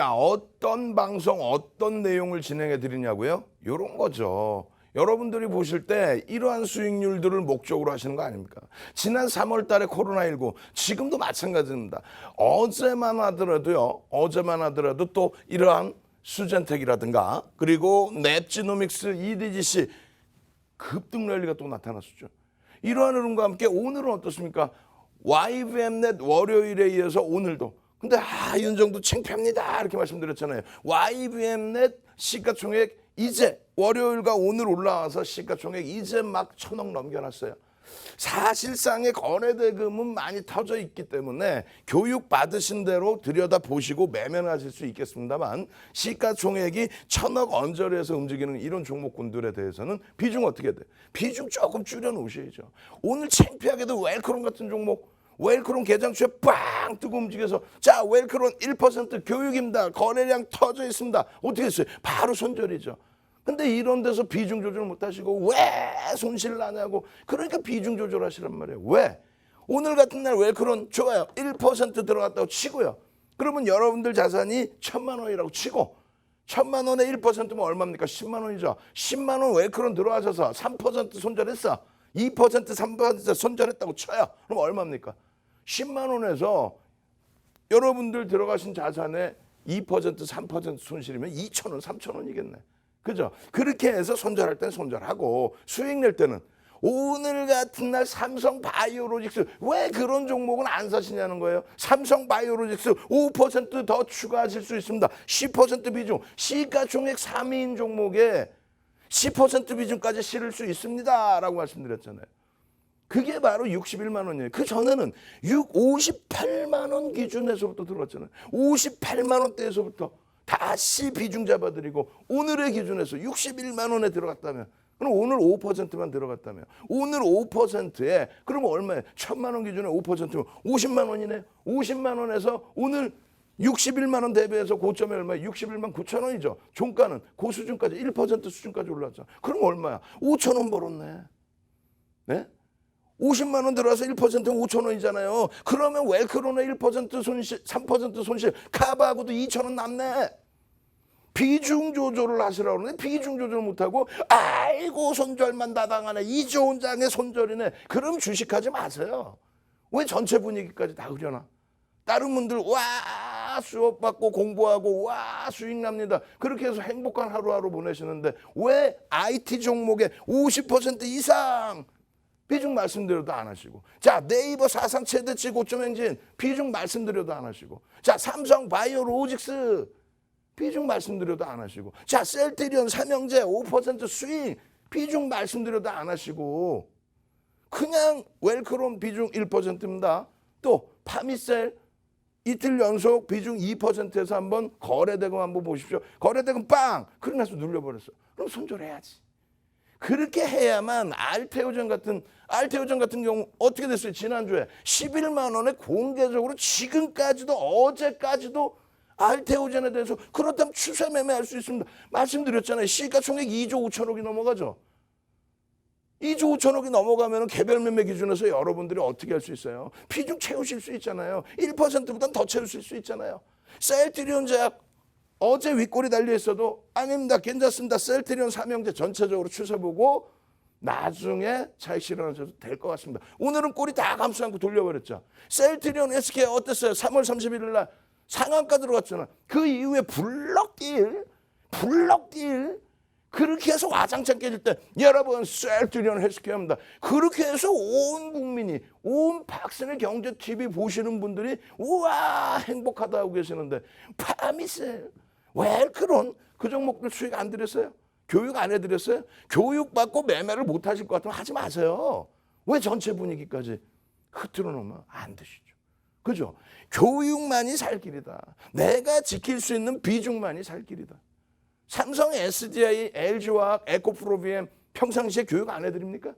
자, 어떤 방송, 어떤 내용을 진행해 드리냐고요? 이런 거죠. 여러분들이 보실 때 이러한 수익률들을 목적으로 하시는 거 아닙니까? 지난 3월 달에 코로나19, 지금도 마찬가지입니다. 어제만 하더라도 또 이러한 수젠텍이라든가 그리고 넵지노믹스, EDGC 급등 랠리가 또 나타났었죠. 이러한 흐름과 함께 오늘은 어떻습니까? YBM넷 월요일에 이어서 오늘도. 근데 윤정도 창피합니다 이렇게 말씀드렸잖아요. YBM넷 시가총액 이제 월요일과 오늘 올라와서 시가총액 이제 막 1,000억 넘겨놨어요. 사실상의 거래대금은 많이 터져 있기 때문에 교육 받으신 대로 들여다보시고 매매하실 수 있겠습니다만 시가총액이 1,000억 언저리에서 움직이는 이런 종목군들에 대해서는 비중 어떻게 돼? 비중 조금 줄여놓으셔야죠. 오늘 창피하게도 웰크론 같은 종목, 웰크론 개장주에 빵 뜨고 움직여서 자 웰크론 1% 교육입니다. 거래량 터져 있습니다. 어떻게 했어요? 바로 손절이죠. 근데 이런 데서 비중 조절 못 하시고 왜 손실 나냐고. 그러니까 비중 조절하시란 말이에요. 왜? 오늘 같은 날 웰크론 좋아요. 1% 들어갔다고 치고요. 그러면 여러분들 자산이 1,000만 원이라고 치고 1,000만 원에 1%면 얼마입니까? 10만 원이죠. 10만 원 웰크론 들어가셔서 3% 손절했어. 2%, 3% 손절했다고 쳐요. 그럼 얼마입니까? 10만 원에서 여러분들 들어가신 자산의 2%, 3% 손실이면 2,000원, 3,000원이겠네. 그죠? 그렇게 해서 손절할 때는 손절하고 수익 낼 때는 오늘 같은 날 삼성바이오로직스 왜 그런 종목은 안 사시냐는 거예요. 삼성바이오로직스 5%더 추가하실 수 있습니다. 10% 비중, 시가총액 3위인 종목에 10% 비중까지 실을 수 있습니다 라고 말씀드렸잖아요. 그게 바로 61만 원이에요. 그 전에는 58만 원 기준에서부터 들어갔잖아요. 58만 원대에서부터 다시 비중 잡아드리고 오늘의 기준에서 61만 원에 들어갔다면 그럼 오늘 5%만 들어갔다면 오늘 5%에 그러면 얼마예요? 1,000만 원 기준에 5%면 50만 원이네. 50만 원에서 오늘 61만 원 대비해서 고점이 얼마예요? 61만 9천 원이죠. 종가는 그 수준까지 1% 수준까지 올랐죠. 그럼 얼마야? 5천 원 벌었네. 네? 50만 원 들어와서 1%면 5천 원이잖아요. 그러면 웰크론의 1% 손실, 3% 손실 카바하고도 2천 원 남네. 비중 조절을 하시라고 그러는데 비중 조절 못하고 아이고 손절만 다당하네. 이 좋은 장에 손절이네. 그럼 주식하지 마세요. 왜 전체 분위기까지 다 흐려나? 다른 분들 와 수업 받고 공부하고 와 수익 납니다. 그렇게 해서 행복한 하루하루 보내시는데 왜 IT 종목에 50% 이상 비중 말씀드려도 안 하시고 자 네이버 사상 최대치 고점 행진 비중 말씀드려도 안 하시고 자 삼성 바이오로직스 비중 말씀드려도 안 하시고 자 셀트리온 삼형제 5% 수익 비중 말씀드려도 안 하시고 그냥 웰크론 비중 1%입니다. 또 파미셀 이틀 연속 비중 2%에서 한번 거래대금 한번 보십시오. 거래대금 빵! 그러면서 눌려버렸어. 그럼 손절해야지. 그렇게 해야만 알테오전 같은 경우 어떻게 됐어요? 지난주에 11만 원에 공개적으로 지금까지도 어제까지도 알테오전에 대해서 그렇다면 추세 매매할 수 있습니다. 말씀드렸잖아요. 시가총액 2조 5천억이 넘어가죠. 2조 5천억이 넘어가면 개별 매매 기준에서 여러분들이 어떻게 할 수 있어요? 비중 채우실 수 있잖아요. 1%보다는 더 채우실 수 있잖아요. 셀트리온 제약 어제 윗골이 달려있어도 아닙니다. 괜찮습니다. 셀트리온 삼형제 전체적으로 추세 보고 나중에 차익 실현하셔도 될 것 같습니다. 오늘은 꼬리 다 감싸 안고 돌려버렸죠. 셀트리온 SK 어땠어요? 3월 31일 날 상한가 들어갔잖아. 그 이후에 블럭딜 그렇게 해서 와장창 깨질 때 여러분 셀트리온 헬스케어입니다. 그렇게 해서 온 국민이 온 박선의 경제TV 보시는 분들이 우와 행복하다 하고 계시는데 파미셀 웰크론 그 종목들 수익 안 드렸어요? 교육 안 해드렸어요? 교육받고 매매를 못 하실 것 같으면 하지 마세요. 왜 전체 분위기까지 흐트러 놓으면 안 되시죠? 그죠? 교육만이 살 길이다. 내가 지킬 수 있는 비중만이 살 길이다. 삼성, SDI, LG화학, 에코프로비엠 평상시에 교육 안 해드립니까?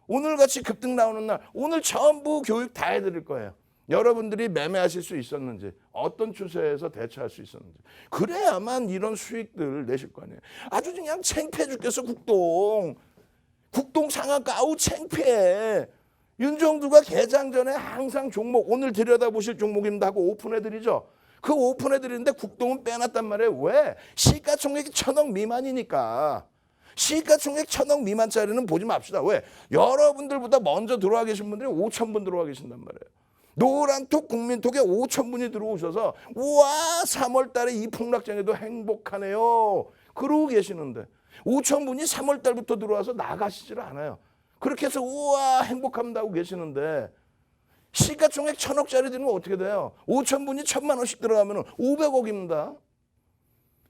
오늘같이 급등 나오는 날 오늘 전부 교육 다 해드릴 거예요. 여러분들이 매매하실 수 있었는지 어떤 추세에서 대처할 수 있었는지 그래야만 이런 수익들 내실 거 아니에요. 아주 그냥 창피해 죽겠어. 국동 상한가 아우 창피해. 윤정두가 개장 전에 항상 종목 오늘 들여다보실 종목입니다 하고 오픈해드리죠. 그 오픈해드리는데 국동은 빼놨단 말이에요. 왜? 시가총액이 1,000억 미만이니까. 시가총액 1,000억 미만짜리는 보지 맙시다. 왜? 여러분들보다 먼저 들어와 계신 분들이 5,000분 들어와 계신단 말이에요. 노란톡 국민톡에 5,000분이 들어오셔서 우와 3월 달에 이 폭락장에도 행복하네요. 그러고 계시는데 5,000분이 3월 달부터 들어와서 나가시질 않아요. 그렇게 해서 우와 행복합니다 하고 계시는데 시가총액 1,000억짜리 들면 어떻게 돼요? 5,000분이 1,000만 원씩 들어가면 500억입니다.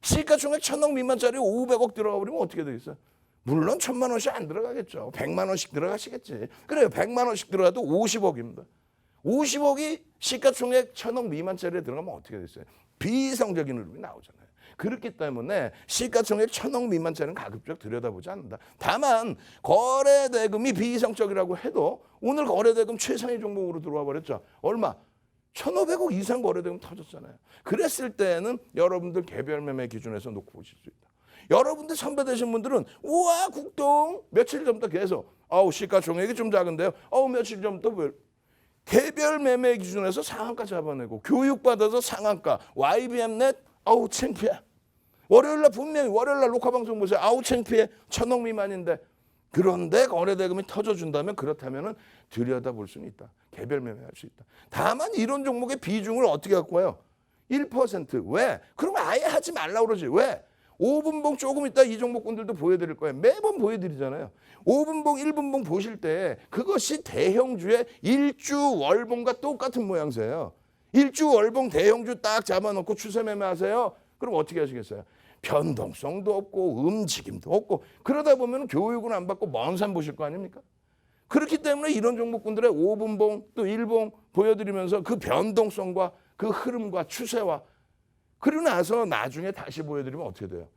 시가총액 1,000억 미만짜리 500억 들어가 버리면 어떻게 되겠어요? 물론 1,000만 원씩 안 들어가겠죠. 100만 원씩 들어가시겠지. 그래요. 100만 원씩 들어가도 50억입니다. 50억이 시가총액 1,000억 미만짜리에 들어가면 어떻게 되겠어요? 비이성적인 흐름이 나오잖아요. 그렇기 때문에 시가총액 1,000억 미만짜리는 가급적 들여다보지 않는다. 다만 거래대금이 비이성적이라고 해도 오늘 거래대금 최상위 종목으로 들어와 버렸죠. 얼마? 1,500억 이상 거래대금 터졌잖아요. 그랬을 때는 여러분들 개별 매매 기준에서 놓고 보실 수 있다. 여러분들 선배되신 분들은 우와 국동 며칠 전부터 계속 시가총액이 좀 작은데요. 며칠 전부터 개별 매매 기준에서 상한가 잡아내고 교육받아서 상한가 YBM넷 창피해. 월요일날 분명히 월요일날 녹화방송 보세요. 창피해. 1,000억 미만인데 그런데 거래대금이 터져준다면 그렇다면 들여다볼 수는 있다. 개별 매매할 수 있다. 다만 이런 종목의 비중을 어떻게 갖고 와요? 1%. 왜? 그러면 아예 하지 말라고 그러지. 왜? 5분봉 조금 있다 이 종목군들도 보여드릴 거예요. 매번 보여드리잖아요. 5분봉, 1분봉 보실 때 그것이 대형주의 일주 월봉과 똑같은 모양새예요. 일주 월봉 대형주 딱 잡아놓고 추세 매매하세요. 그럼 어떻게 하시겠어요? 변동성도 없고 움직임도 없고 그러다 보면 교육은 안 받고 먼 산 보실 거 아닙니까? 그렇기 때문에 이런 종목군들의 5분봉 또 1봉 보여드리면서 그 변동성과 그 흐름과 추세와 그리고 나서 나중에 다시 보여드리면 어떻게 돼요?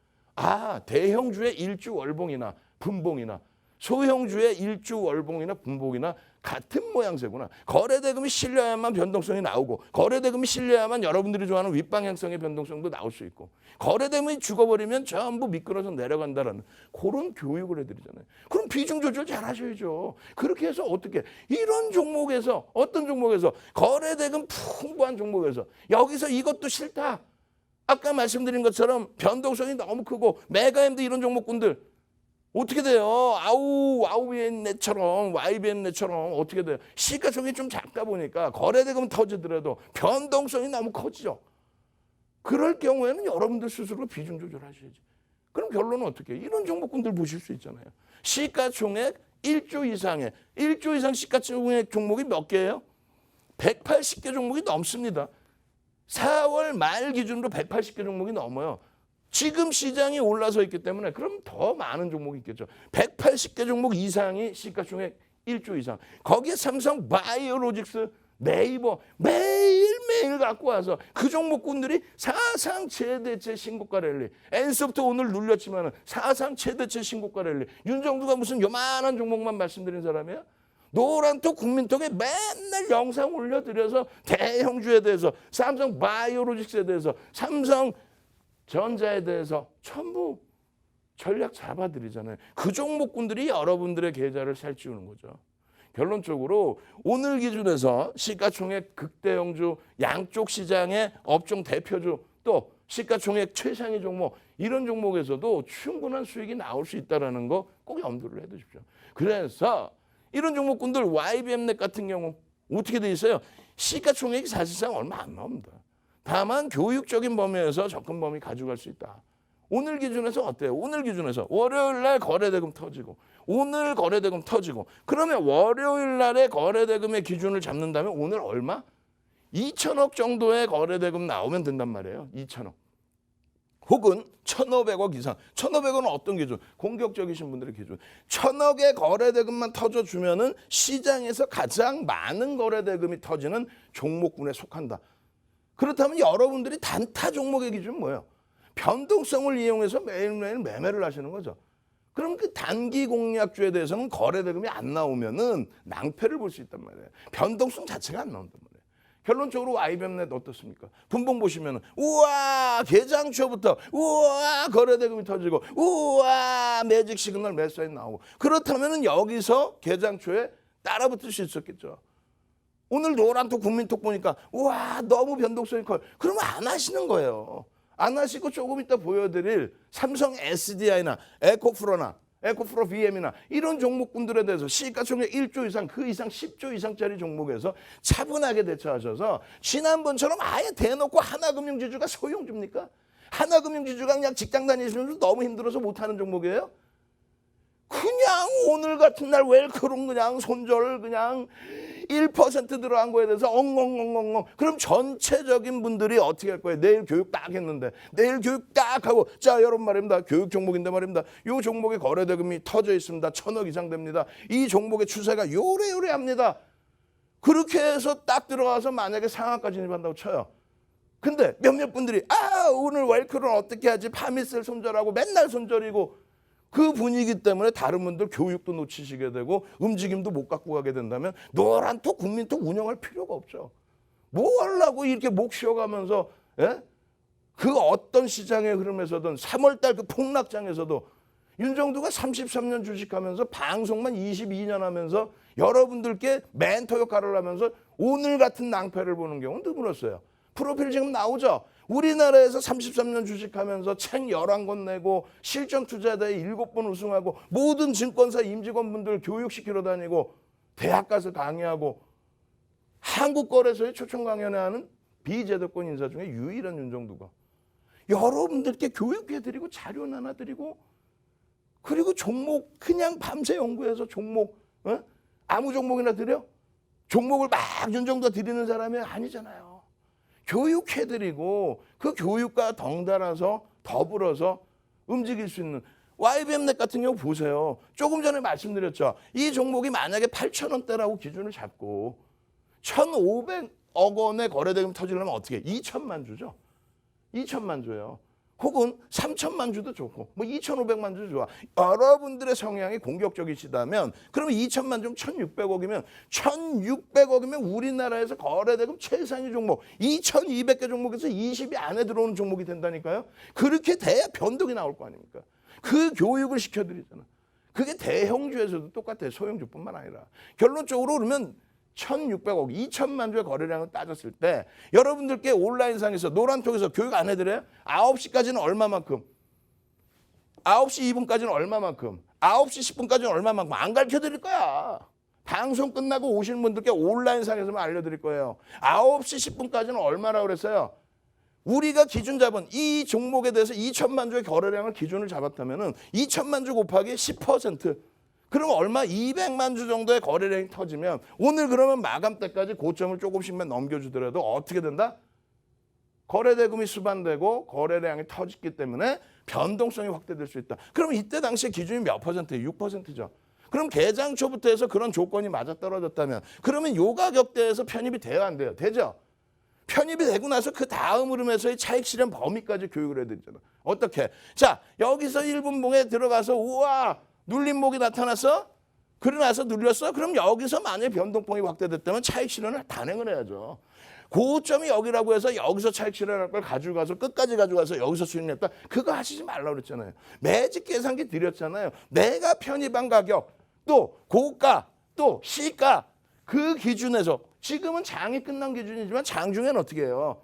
대형주의 일주 월봉이나 분봉이나 소형주의 일주 월봉이나 분봉이나 같은 모양새구나. 거래대금이 실려야만 변동성이 나오고 거래대금이 실려야만 여러분들이 좋아하는 윗방향성의 변동성도 나올 수 있고 거래대금이 죽어버리면 전부 미끄러져 내려간다라는 그런 교육을 해드리잖아요. 그럼 비중 조절 잘 하셔야죠. 그렇게 해서 어떻게 이런 종목에서 어떤 종목에서 거래대금 풍부한 종목에서 여기서 이것도 싫다. 아까 말씀드린 것처럼 변동성이 너무 크고 메가엠드 이런 종목군들 어떻게 돼요? 아우비엔넷처럼 YBN넷처럼 어떻게 돼요? 시가총액이 좀 작다 보니까 거래대금 터지더라도 변동성이 너무 커지죠. 그럴 경우에는 여러분들 스스로 비중 조절하셔야지. 그럼 결론은 어떻게 해요? 이런 종목군들 보실 수 있잖아요. 시가총액 1조 이상 시가총액 종목이 몇 개예요? 180개 종목이 넘습니다. 4월 말 기준으로 180개 종목이 넘어요. 지금 시장이 올라서 있기 때문에 그럼 더 많은 종목이 있겠죠. 180개 종목 이상이 시가총액 1조 이상. 거기에 삼성 바이오로직스, 네이버 매일매일 갖고 와서 그 종목군들이 사상 최대치 신고가 랠리. 엔소프트 오늘 눌렸지만 사상 최대치 신고가 랠리. 윤정두가 무슨 요만한 종목만 말씀드린 사람이야? 노란톡 국민톡에 맨날 영상 올려드려서 대형주에 대해서 삼성 바이오로직스에 대해서 삼성전자에 대해서 전부 전략 잡아드리잖아요. 그 종목군들이 여러분들의 계좌를 살찌우는 거죠. 결론적으로 오늘 기준에서 시가총액 극대형주 양쪽 시장의 업종 대표주 또 시가총액 최상위 종목 이런 종목에서도 충분한 수익이 나올 수 있다는 거 꼭 염두를 해두십시오. 그래서 이런 종목군들 YBM넷 같은 경우 어떻게 돼 있어요? 시가총액이 사실상 얼마 안 나옵니다. 다만 교육적인 범위에서 접근 범위 가져갈 수 있다. 오늘 기준에서 어때요? 오늘 기준에서 월요일 날 거래대금 터지고 오늘 거래대금 터지고 그러면 월요일 날의 거래대금의 기준을 잡는다면 오늘 얼마? 2천억 정도의 거래대금 나오면 된단 말이에요. 2천억. 혹은 1,500억 이상. 1,500억은 어떤 기준? 공격적이신 분들의 기준. 1,000억의 거래대금만 터져주면은 시장에서 가장 많은 거래대금이 터지는 종목군에 속한다. 그렇다면 여러분들이 단타 종목의 기준은 뭐예요? 변동성을 이용해서 매일매일 매매를 하시는 거죠. 그럼 그 단기 공략주에 대해서는 거래대금이 안 나오면은 낭패를 볼 수 있단 말이에요. 변동성 자체가 안 나온단 말이에요. 결론적으로 YBM넷 어떻습니까? 분봉 보시면 우와 개장초부터 우와 거래대금이 터지고 우와 매직 시그널 매수인 나오고 그렇다면 여기서 개장초에 따라붙을 수 있었겠죠. 오늘 노란톡 국민톡 보니까 우와 너무 변동성이 커요. 그러면 안 하시는 거예요. 안 하시고 조금 이따 보여드릴 삼성 SDI나 에코프로나 에코프로 BM이나 이런 종목군들에 대해서 시가총액 1조 이상 그 이상 10조 이상짜리 종목에서 차분하게 대처하셔서 지난번처럼 아예 대놓고 하나금융지주가 소용 줍니까? 하나금융지주가 그냥 직장 다니시면서 너무 힘들어서 못하는 종목이에요? 그냥 오늘 같은 날 웰크롬 그냥 손절 그냥 1% 들어간 거에 대해서 엉엉엉엉엉. 그럼 전체적인 분들이 어떻게 할 거예요? 내일 교육 딱 했는데 내일 교육 딱 하고 자 여러분 말입니다. 교육 종목인데 말입니다. 이 종목의 거래대금이 터져 있습니다. 1,000억 이상 됩니다. 이 종목의 추세가 요래요래합니다. 그렇게 해서 딱 들어가서 만약에 상한가 진입한다고 쳐요. 근데 몇몇 분들이 오늘 웰크롬 어떻게 하지? 파미셀 손절하고 맨날 손절이고 그 분위기 때문에 다른 분들 교육도 놓치시게 되고 움직임도 못 갖고 가게 된다면 노란톡 국민톡 운영할 필요가 없죠. 뭐 하려고 이렇게 목 쉬어가면서 그 어떤 시장의 흐름에서든 3월달 그 폭락장에서도 윤정두가 33년 주식하면서 방송만 22년 하면서 여러분들께 멘토 역할을 하면서 오늘 같은 낭패를 보는 경우는 드물었어요. 프로필 지금 나오죠. 우리나라에서 33년 주식하면서 책 11권 내고 실전투자대회 7번 우승하고 모든 증권사 임직원분들 교육시키러 다니고 대학 가서 강의하고 한국거래소에 초청 강연회 하는 비제도권 인사 중에 유일한 윤정두가 여러분들께 교육해드리고 자료 나눠드리고 그리고 종목 그냥 밤새 연구해서 종목 아무 종목이나 드려? 종목을 막 윤정두가 드리는 사람이 아니잖아요. 교육해드리고 그 교육과 덩달아서 더불어서 움직일 수 있는 YBM넷 같은 경우 보세요. 조금 전에 말씀드렸죠. 이 종목이 만약에 8,000원대라고 기준을 잡고 1,500억 원의 거래대금 터지려면 어떻게 해? 2천만 주죠. 2천만 줘요. 혹은 3천만 주도 좋고 뭐 2,500만 주도 좋아. 여러분들의 성향이 공격적이시다면 그러면 2천만 좀 1,600억이면 1,600억이면 우리나라에서 거래대금 최상위 종목 2,200개 종목에서 20위 안에 들어오는 종목이 된다니까요. 그렇게 돼야 변동이 나올 거 아닙니까? 그 교육을 시켜드리잖아. 그게 대형주에서도 똑같아요. 소형주뿐만 아니라. 결론적으로 그러면 1,600억, 2천만 주의 거래량을 따졌을 때 여러분들께 온라인상에서 노란톡에서 교육 안 해드려요? 9시까지는 얼마만큼? 9시 2분까지는 얼마만큼? 9시 10분까지는 얼마만큼? 안 가르쳐드릴 거야. 방송 끝나고 오시는 분들께 온라인상에서만 알려드릴 거예요. 9시 10분까지는 얼마라고 그랬어요? 우리가 기준 잡은 이 종목에 대해서 2천만 주의 거래량을 기준을 잡았다면 2천만 주 곱하기 10%. 그럼 얼마? 200만 주 정도의 거래량이 터지면 오늘 그러면 마감 때까지 고점을 조금씩만 넘겨주더라도 어떻게 된다? 거래대금이 수반되고 거래량이 터졌기 때문에 변동성이 확대될 수 있다. 그럼 이때 당시에 기준이 몇 퍼센트예요? 6%죠. 그럼 개장 초부터 해서 그런 조건이 맞아떨어졌다면 그러면 요 가격대에서 편입이 돼야 안 돼요? 되죠? 편입이 되고 나서 그 다음 흐름에서의 차익 실현 범위까지 교육을 해드리잖아. 어떻게? 자, 여기서 1분봉에 들어가서 우와 눌림목이 나타났어? 그러나서 눌렸어? 그럼 여기서 만약에 변동폭이 확대됐다면 차익 실현을 단행을 해야죠. 고점이 여기라고 해서 여기서 차익 실현할 걸 가져가서 끝까지 가져가서 여기서 수익 냈다. 그거 하시지 말라고 그랬잖아요. 매직 계산기 드렸잖아요. 내가 편입한 가격 또 고가 또 시가 그 기준에서 지금은 장이 끝난 기준이지만 장중에는 어떻게 해요?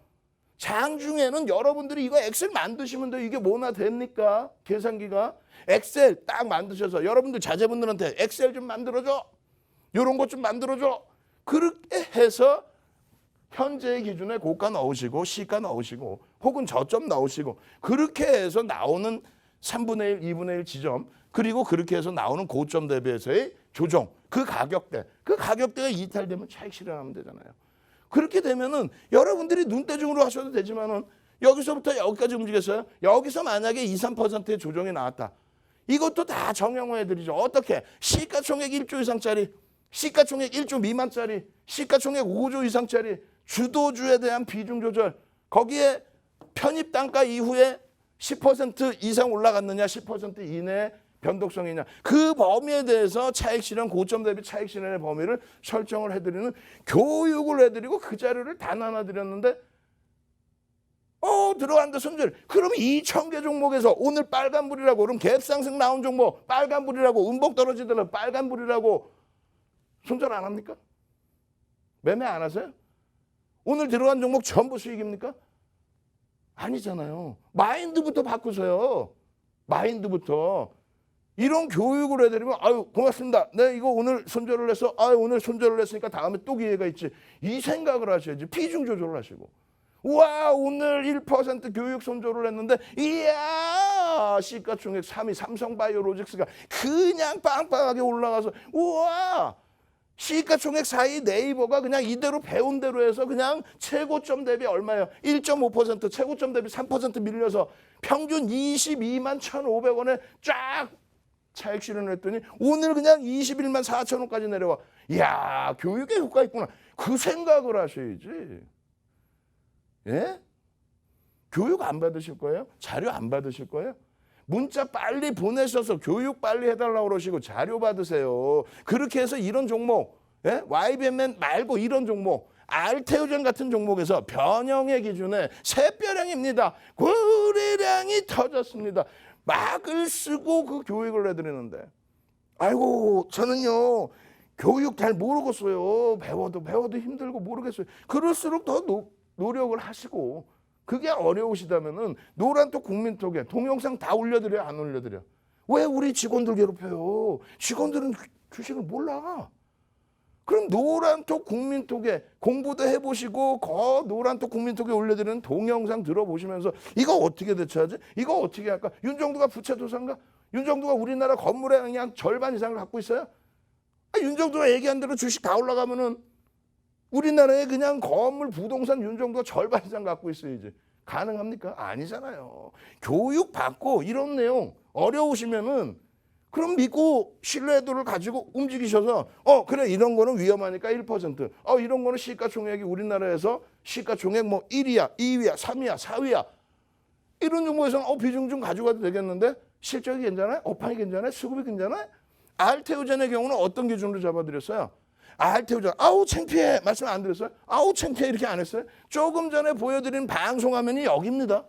장중에는 여러분들이 이거 엑셀 만드시면 돼요. 이게 뭐나 됩니까? 계산기가. 엑셀 딱 만드셔서 여러분들 자제분들한테 엑셀 좀 만들어줘. 이런 것 좀 만들어줘. 그렇게 해서 현재의 기준에 고가 넣으시고 시가 넣으시고 혹은 저점 넣으시고 그렇게 해서 나오는 3분의 1, 2분의 1 지점 그리고 그렇게 해서 나오는 고점 대비해서의 조정 그 가격대가 이탈되면 차익 실현하면 되잖아요. 그렇게 되면은 여러분들이 눈대중으로 하셔도 되지만은 여기서부터 여기까지 움직였어요. 여기서 만약에 2, 3%의 조정이 나왔다. 이것도 다 정형화해드리죠. 어떻게? 시가총액 1조 이상짜리, 시가총액 1조 미만짜리, 시가총액 5조 이상짜리 주도주에 대한 비중 조절. 거기에 편입 단가 이후에 10% 이상 올라갔느냐, 10% 이내 변동성이냐. 그 범위에 대해서 차익 실현, 고점 대비 차익 실현의 범위를 설정을 해드리는 교육을 해드리고 그 자료를 다 나눠드렸는데 들어간다 손절. 그럼 2,000개 종목에서 오늘 빨간불이라고 그럼 갭상승 나온 종목 빨간불이라고 음봉 떨어지더라도 빨간불이라고 손절 안 합니까? 매매 안 하세요? 오늘 들어간 종목 전부 수익입니까? 아니잖아요. 마인드부터 바꾸세요. 마인드부터. 이런 교육을 해드리면 아유 고맙습니다. 네 이거 오늘 손절을 해서 아유 오늘 손절을 했으니까 다음에 또 기회가 있지. 이 생각을 하셔야지. 비중 조절을 하시고. 와 오늘 1% 교육 손절을 했는데 이야 시가총액 3위 삼성바이오로직스가 그냥 빵빵하게 올라가서 우와 시가총액 4위 네이버가 그냥 이대로 배운 대로 해서 그냥 최고점 대비 얼마예요? 1.5% 최고점 대비 3% 밀려서 평균 22만 1,500원에 쫙 차익 실현을 했더니 오늘 그냥 21만 4천 원까지 내려와. 이야 교육에 효과 있구나. 그 생각을 하셔야지. 예? 교육 안 받으실 거예요? 자료 안 받으실 거예요? 문자 빨리 보내셔서 교육 빨리 해달라고 그러시고 자료 받으세요. 그렇게 해서 이런 종목, 예? YBM 말고 이런 종목, 알테오젠 같은 종목에서 변형의 기준에 새별량입니다. 거래량이 터졌습니다. 막을 쓰고 그 교육을 해드리는데 아이고 저는요 교육 잘 모르겠어요. 배워도 힘들고 모르겠어요. 그럴수록 더 노력을 하시고 그게 어려우시다면은 노란톡 국민톡에 동영상 다 올려드려요? 안 올려드려? 왜 우리 직원들 괴롭혀요? 직원들은 주식을 몰라. 그럼 노란톡 국민톡에 공부도 해보시고 노란톡 국민톡에 올려드리는 동영상 들어보시면서 이거 어떻게 대처하지? 이거 어떻게 할까? 윤정두가 부채도사인가? 윤정두가 우리나라 건물의 그냥 절반 이상을 갖고 있어요? 윤정두가 얘기한 대로 주식 다 올라가면은 우리나라에 그냥 건물 부동산 윤정두가 절반 이상 갖고 있어야지. 가능합니까? 아니잖아요. 교육 받고 이런 내용 어려우시면은 그럼 믿고 신뢰도를 가지고 움직이셔서 그래 이런 거는 위험하니까 1% 이런 거는 시가총액이 우리나라에서 시가총액 뭐 1위야 2위야 3위야 4위야 이런 정도에서는 비중 좀 가져가도 되겠는데 실적이 괜찮아요? 업황이 괜찮아요? 수급이 괜찮아요? 알테오젠의 경우는 어떤 기준으로 잡아드렸어요? 알테오젠 아우 창피해 말씀 안 드렸어요? 아우 창피해 이렇게 안 했어요? 조금 전에 보여드린 방송화면이 여기입니다.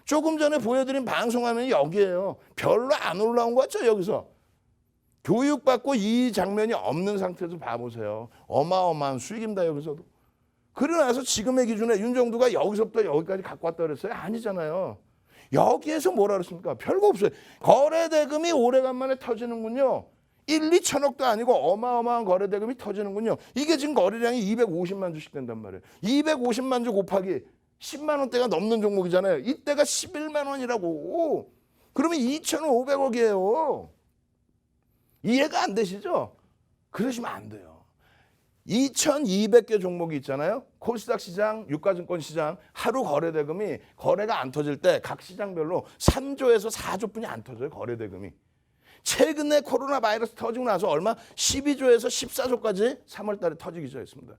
조금 전에 보여드린 방송화면이 여기에요. 별로 안 올라온 거 같죠 여기서? 교육받고 이 장면이 없는 상태에서 봐보세요. 어마어마한 수익입니다 여기서도. 그러고 나서 지금의 기준에 윤정두가 여기서부터 여기까지 갖고 왔다 그랬어요? 아니잖아요. 여기에서 뭐라 그랬습니까? 별거 없어요. 거래대금이 오래간만에 터지는군요. 1, 2천억도 아니고 어마어마한 거래대금이 터지는군요. 이게 지금 거래량이 250만 주씩 된단 말이에요. 250만 주 곱하기 10만 원대가 넘는 종목이잖아요. 이때가 11만 원이라고. 그러면 2,500억이에요. 이해가 안 되시죠? 그러시면 안 돼요. 2,200개 종목이 있잖아요. 코스닥 시장, 유가증권 시장 하루 거래대금이 거래가 안 터질 때 각 시장별로 3조에서 4조뿐이 안 터져요. 거래대금이. 최근에 코로나 바이러스 터지고 나서 얼마? 12조에서 14조까지 3월 달에 터지기 시작했습니다.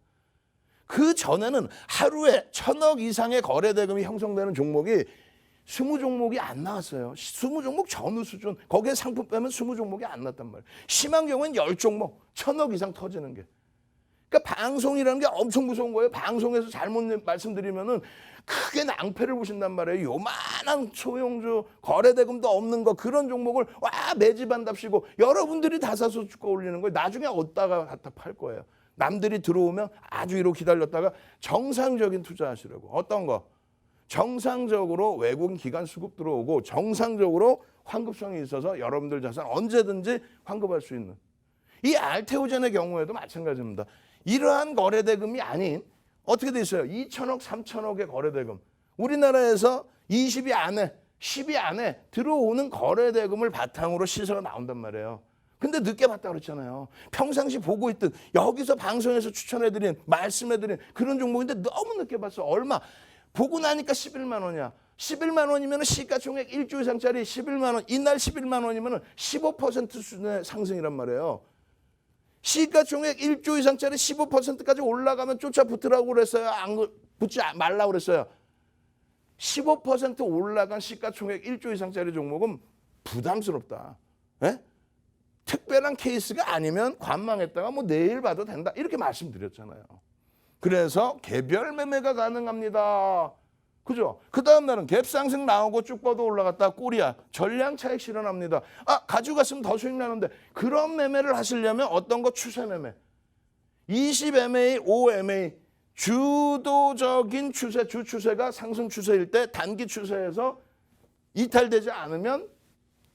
그 전에는 하루에 1,000억 이상의 거래대금이 형성되는 종목이 20종목이 안 나왔어요. 20종목 전후 수준. 거기에 상품 빼면 20종목이 안 났단 말이에요. 심한 경우는 10종목, 1,000억 이상 터지는 게. 그러니까 방송이라는 게 엄청 무서운 거예요. 방송에서 잘못 말씀드리면은 크게 낭패를 보신단 말이에요. 요만한 소형주 거래대금도 없는 거 그런 종목을 매집한답시고 여러분들이 다 사서 주가 올리는 거예요. 나중에 얻다가 갖다 팔 거예요. 남들이 들어오면 아주 이로 기다렸다가 정상적인 투자하시라고. 어떤 거? 정상적으로 외국인 기관 수급 들어오고 정상적으로 환급성이 있어서 여러분들 자산 언제든지 환급할 수 있는. 이 알테오젠의 경우에도 마찬가지입니다. 이러한 거래대금이 아닌 어떻게 돼 있어요? 2천억, 3천억의 거래대금. 우리나라에서 20위 안에, 10위 안에 들어오는 거래대금을 바탕으로 시세가 나온단 말이에요. 근데 늦게 봤다 그랬잖아요. 평상시 보고 있던 여기서 방송에서 추천해드린 말씀해드린 그런 종목인데 너무 늦게 봤어. 얼마? 보고 나니까 11만 원이야. 11만 원이면 시가총액 1조 이상짜리 11만 원. 이날 11만 원이면 15% 수준의 상승이란 말이에요. 시가총액 1조 이상짜리 15%까지 올라가면 쫓아붙으라고 그랬어요? 안 붙지 말라고 그랬어요? 15% 올라간 시가총액 1조 이상짜리 종목은 부담스럽다. 에? 특별한 케이스가 아니면 관망했다가 뭐 내일 봐도 된다. 이렇게 말씀드렸잖아요. 그래서 개별 매매가 가능합니다. 그죠? 그 다음 날은 갭상승 나오고 쭉 뻗어 올라갔다 꼴이야. 전량 차익 실현합니다. 가지고 갔으면 더 수익 나는데 그런 매매를 하시려면 어떤 거 추세 매매. 20MA, 5MA 주도적인 추세, 주추세가 상승 추세일 때 단기 추세에서 이탈되지 않으면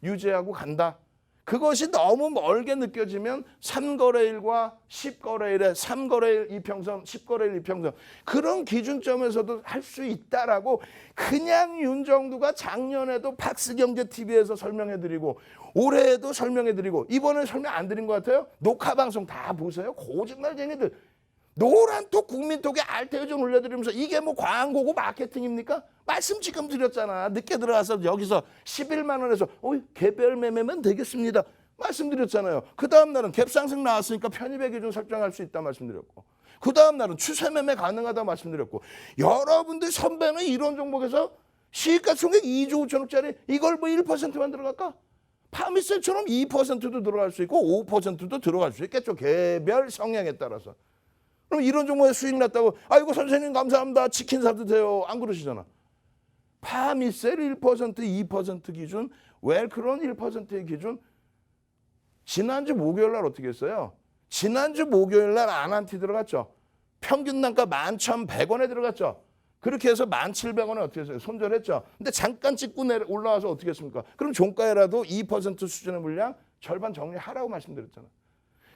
유지하고 간다. 그것이 너무 멀게 느껴지면 3거래일과 10거래일에 3거래일 이평선, 10거래일 이평선 그런 기준점에서도 할 수 있다라고 그냥 윤정두가 작년에도 팍스경제TV에서 설명해드리고 올해에도 설명해드리고 이번에 설명 안 드린 것 같아요? 녹화방송 다 보세요. 거짓말쟁이들. 노란톡 국민톡에 알테오전 올려드리면서 이게 뭐 광고고 마케팅입니까? 말씀 지금 드렸잖아. 늦게 들어가서 여기서 11만 원에서 개별 매매면 되겠습니다. 말씀드렸잖아요. 그 다음 날은 갭상승 나왔으니까 편입의 기준 설정할 수 있다 말씀드렸고 그 다음 날은 추세 매매 가능하다 말씀드렸고 여러분들 선배는 이런 종목에서 시가총액 2조 5천억짜리 이걸 뭐 1%만 들어갈까? 파미셀처럼 2%도 들어갈 수 있고 5%도 들어갈 수 있겠죠. 개별 성향에 따라서. 그럼 이런 종목에 수익 났다고 아이고 선생님 감사합니다. 치킨 사드세요. 안 그러시잖아. 파미셀 1%, 2% 기준, 웰크론 1%의 기준. 지난주 목요일 날 어떻게 했어요? 지난주 목요일 날 아난티 들어갔죠. 평균 단가 11,100원에 들어갔죠. 그렇게 해서 1,700원에 어떻게 했어요? 손절했죠. 근데 잠깐 찍고 올라와서 어떻게 했습니까? 그럼 종가에라도 2% 수준의 물량 절반 정리하라고 말씀드렸잖아요.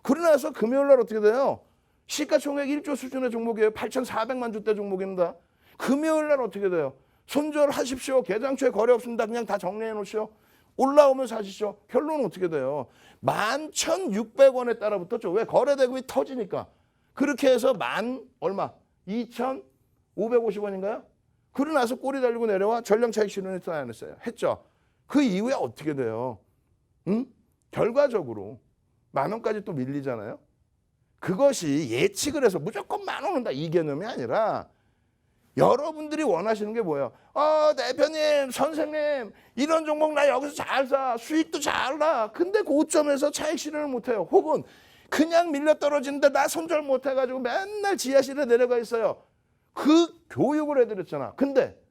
그러고 나서 금요일 날 어떻게 돼요? 시가총액 1조 수준의 종목이에요. 8,400만 주대 종목입니다. 금요일 날 어떻게 돼요? 손절하십시오. 개장초에 거래 없습니다. 그냥 다 정리해 놓으시오. 올라오면 사시죠. 결론은 어떻게 돼요? 11,600원에 따라 붙었죠. 왜? 거래대금이 터지니까. 그렇게 해서 얼마? 2,550원인가요? 그러고 나서 꼬리 달리고 내려와 전량차익 실현했어요, 안 했어요? 했죠. 그 이후에 어떻게 돼요? 결과적으로 10,000원까지 또 밀리잖아요. 그것이 예측을 해서 무조건 10,000원 온다 이 개념이 아니라 여러분들이 원하시는 게 뭐예요? 대표님, 선생님 이런 종목 나 여기서 잘 사. 수익도 잘 나. 근데 고점에서 차익 실현을 못해요. 혹은 그냥 밀려 떨어지는데 나 손절 못해가지고 맨날 지하실에 내려가 있어요. 그 교육을 해드렸잖아. 근데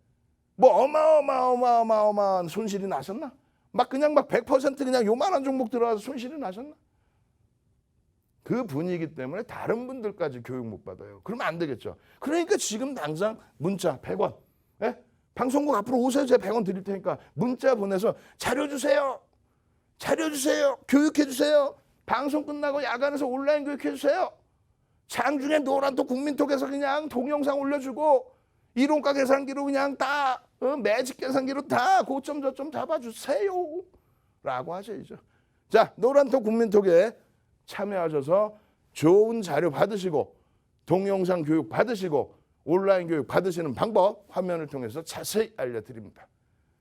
뭐 어마어마한 손실이 나셨나? 막 100% 그냥 요만한 종목 들어가서 손실이 나셨나? 그 분위기 때문에 다른 분들까지 교육 못 받아요. 그러면 안 되겠죠. 그러니까 지금 당장 문자 100원. 예? 방송국 앞으로 오세요. 제가 100원 드릴 테니까 문자 보내서 자료 주세요. 자료 주세요. 교육해 주세요. 방송 끝나고 야간에서 온라인 교육해 주세요. 장중에 노란톡 국민톡에서 그냥 동영상 올려주고 이론가 계산기로 그냥 다 매직 계산기로 다 고점 저점 잡아주세요. 라고 하셔야죠. 자, 노란톡 국민톡에 참여하셔서 좋은 자료 받으시고 동영상 교육 받으시고 온라인 교육 받으시는 방법 화면을 통해서 자세히 알려드립니다.